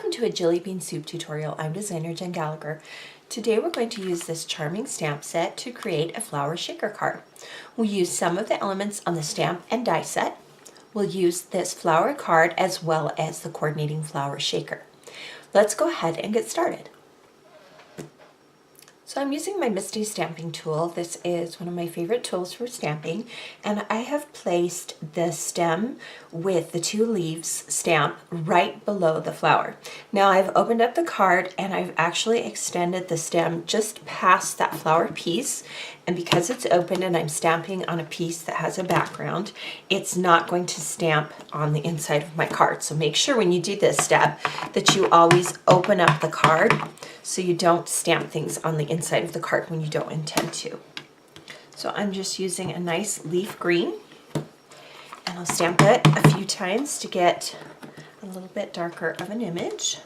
Welcome to a Jillibean Soup tutorial. I'm designer Jen Gallacher. Today we're going to use this charming stamp set to create a flower shaker card. We'll use some of the elements on the stamp and die set. We'll use this flower card as well as the coordinating flower shaker. Let's go ahead and get started. So I'm using my Misty stamping tool. This is one of my favorite tools for stamping, and I have placed the stem with the two leaves stamp right below the flower. Now I've opened up the card and I've actually extended the stem just past that flower piece, and because it's open and I'm stamping on a piece that has a background, it's not going to stamp on the inside of my card. So make sure when you do this step that you always open up the card so you don't stamp things on the inside of the card when you don't intend to. So I'm just using a nice leaf green, and I'll stamp it a few times to get a little bit darker of an image.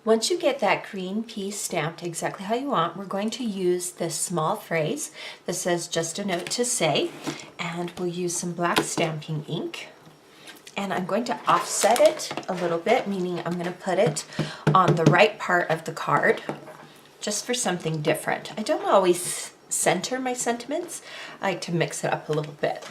Once you get that green piece stamped exactly how you want, we're going to use this small phrase that says "just a note to say," and we'll use some black stamping ink. And I'm going to offset it a little bit, meaning I'm going to put it on the right part of the card, just for something different. I don't always center my sentiments. I like to mix it up a little bit.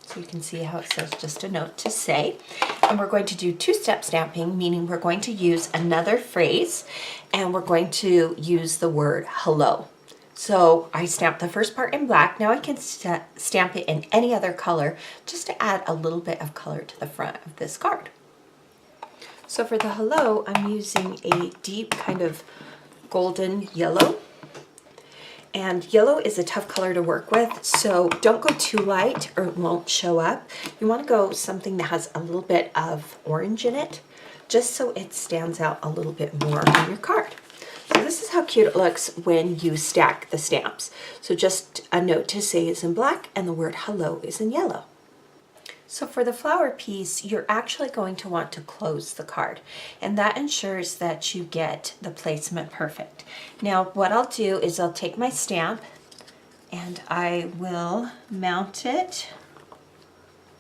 So you can see how it says "just a note to say." And we're going to do two-step stamping, meaning we're going to use another phrase and we're going to use the word hello. So I stamped the first part in black. Now I can stamp it in any other color just to add a little bit of color to the front of this card. So for the hello, I'm using a deep kind of golden yellow. And yellow is a tough color to work with, so don't go too light or it won't show up. You want to go something that has a little bit of orange in it, just so it stands out a little bit more on your card. So this is how cute it looks when you stack the stamps. So just a note to say is in black and the word hello is in yellow. So for the flower piece, you're actually going to want to close the card, and that ensures that you get the placement perfect. Now what I'll do is I'll take my stamp and I will mount it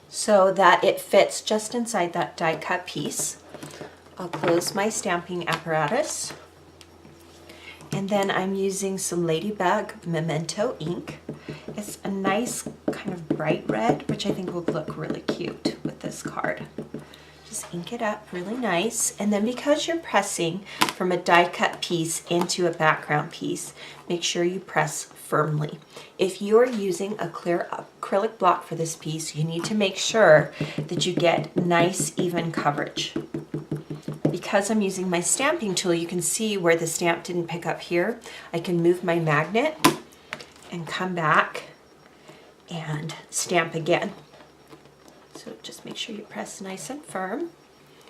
so that it fits just inside that die cut piece. I'll close my stamping apparatus, and then I'm using some Ladybug Memento ink. It's a nice kind of bright red, which I think will look really cute with this card. Just ink it up really nice. And then because you're pressing from a die cut piece into a background piece, make sure you press firmly. If you're using a clear acrylic block for this piece, you need to make sure that you get nice even coverage. Because I'm using my stamping tool, you can see where the stamp didn't pick up here. I can move my magnet and come back and stamp again. So just make sure you press nice and firm.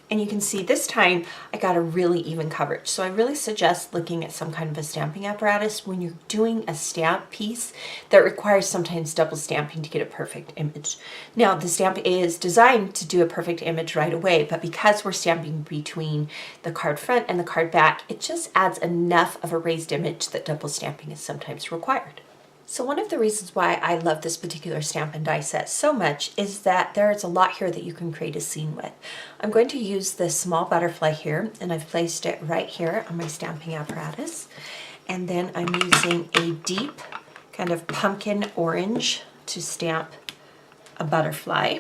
And you can see this time I got a really even coverage. So I really suggest looking at some kind of a stamping apparatus when you're doing a stamp piece that requires sometimes double stamping to get a perfect image. Now the stamp is designed to do a perfect image right away, but because we're stamping between the card front and the card back, it just adds enough of a raised image that double stamping is sometimes required. So one of the reasons why I love this particular stamp and die set so much is that there is a lot here that you can create a scene with. I'm going to use this small butterfly here, and I've placed it right here on my stamping apparatus. And then I'm using a deep kind of pumpkin orange to stamp a butterfly.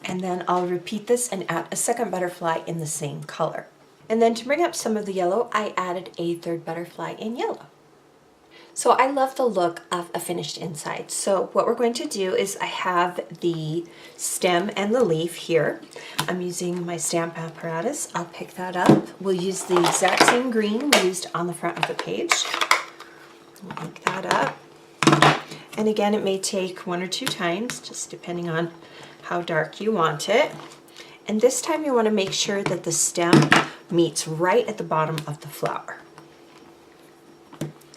And then I'll repeat this and add a second butterfly in the same color. And then to bring up some of the yellow, I added a third butterfly in yellow. So I love the look of a finished inside. So what we're going to do is I have the stem and the leaf here. I'm using my stamp apparatus. I'll pick that up. We'll use the exact same green we used on the front of the page. We'll ink that up. And again, it may take one or two times, just depending on how dark you want it. And this time you want to make sure that the stem meets right at the bottom of the flower.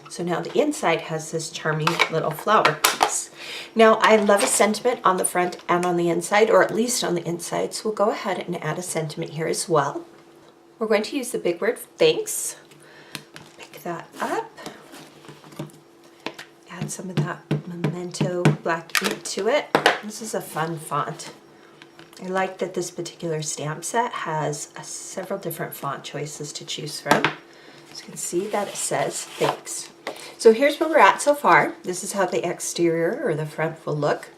So now the inside has this charming little flower piece. Now I love a sentiment on the front and on the inside, or at least on the inside, so we'll go ahead and add a sentiment here as well. We're going to use the big word thanks. that up. Add some of that Memento black ink to it. This is a fun font. I like that this particular stamp set has several different font choices to choose from. So you can see that it says thanks. So here's where we're at so far. This is how the exterior or the front will look.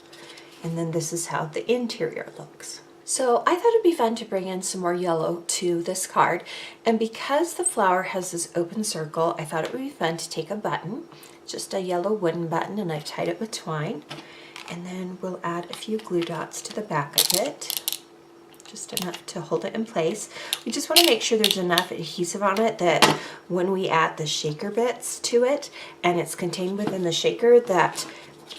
And then this is how the interior looks. So I thought it'd be fun to bring in some more yellow to this card. And because the flower has this open circle, I thought it would be fun to take a button, just a yellow wooden button, and I've tied it with twine. And then we'll add a few glue dots to the back of it, just enough to hold it in place. We just want to make sure there's enough adhesive on it that when we add the shaker bits to it and it's contained within the shaker, that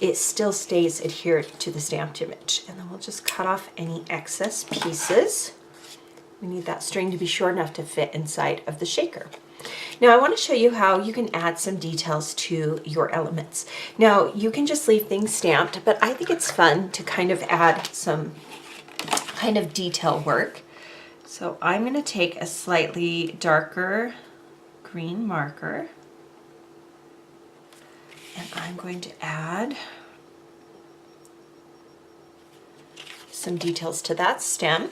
it still stays adhered to the stamped image. And then we'll just cut off any excess pieces. We need that string to be short enough to fit inside of the shaker. Now I want to show you how you can add some details to your elements. Now you can just leave things stamped, but I think it's fun to kind of add some kind of detail work. So I'm going to take a slightly darker green marker and I'm going to add some details to that stem.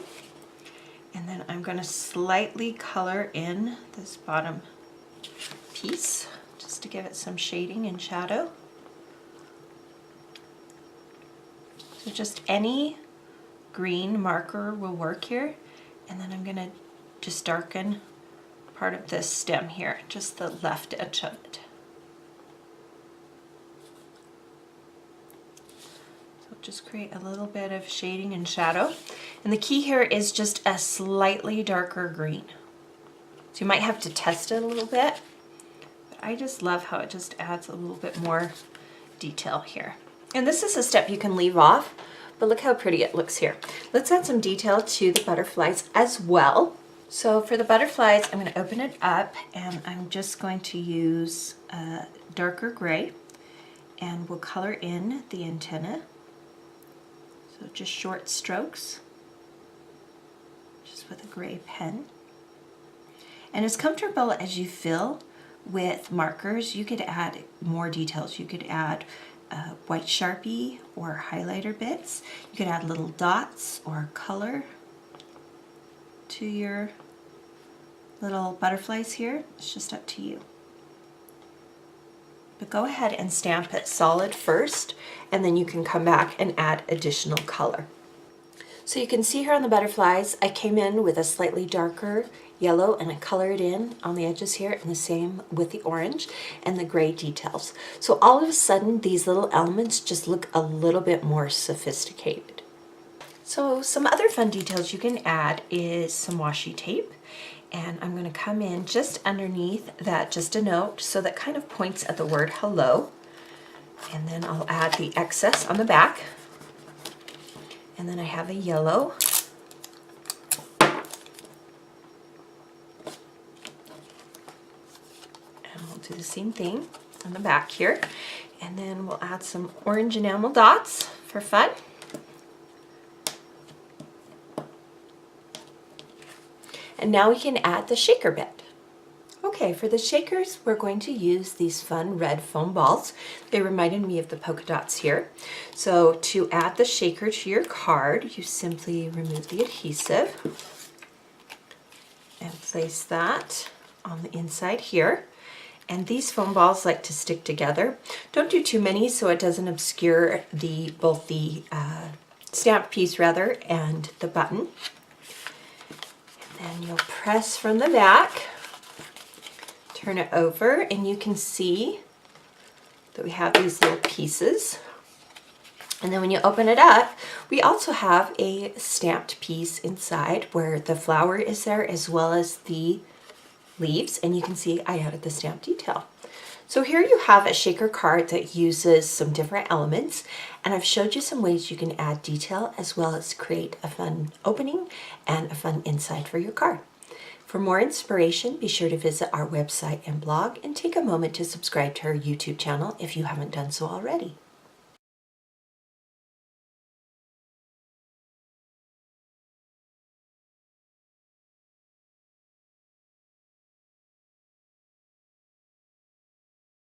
And then I'm going to slightly color in this bottom piece just to give it some shading and shadow. So just any green marker will work here. And then I'm going to just darken part of this stem here, just the left edge of it. Just create a little bit of shading and shadow. And the key here is just a slightly darker green. So you might have to test it a little bit, but I just love how it just adds a little bit more detail here. And this is a step you can leave off, but look how pretty it looks here. Let's add some detail to the butterflies as well. So for the butterflies, I'm going to open it up and I'm just going to use a darker gray and we'll color in the antenna. So just short strokes, just with a gray pen. And as comfortable as you feel with markers, you could add more details. You could add white Sharpie or highlighter bits. You could add little dots or color to your little butterflies here. It's just up to you. But go ahead and stamp it solid first, and then you can come back and add additional color. So you can see here on the butterflies, I came in with a slightly darker yellow and I colored in on the edges here, and the same with the orange and the gray details. So all of a sudden, these little elements just look a little bit more sophisticated. So some other fun details you can add is some washi tape. And I'm going to come in just underneath that, just a note, so that kind of points at the word hello. And then I'll add the excess on the back. And then I have a yellow. And we'll do the same thing on the back here. And then we'll add some orange enamel dots for fun. And now we can add the shaker bit. Okay, for the shakers, we're going to use these fun red foam balls. They reminded me of the polka dots here. So to add the shaker to your card, you simply remove the adhesive and place that on the inside here. And these foam balls like to stick together. Don't do too many so it doesn't obscure both the stamp piece rather and the button. And you'll press from the back, turn it over, and you can see that we have these little pieces. And then when you open it up, we also have a stamped piece inside where the flower is there as well as the leaves, and you can see I added the stamp detail. So here you have a shaker card that uses some different elements, and I've showed you some ways you can add detail as well as create a fun opening and a fun inside for your card. For more inspiration, be sure to visit our website and blog and take a moment to subscribe to our YouTube channel if you haven't done so already.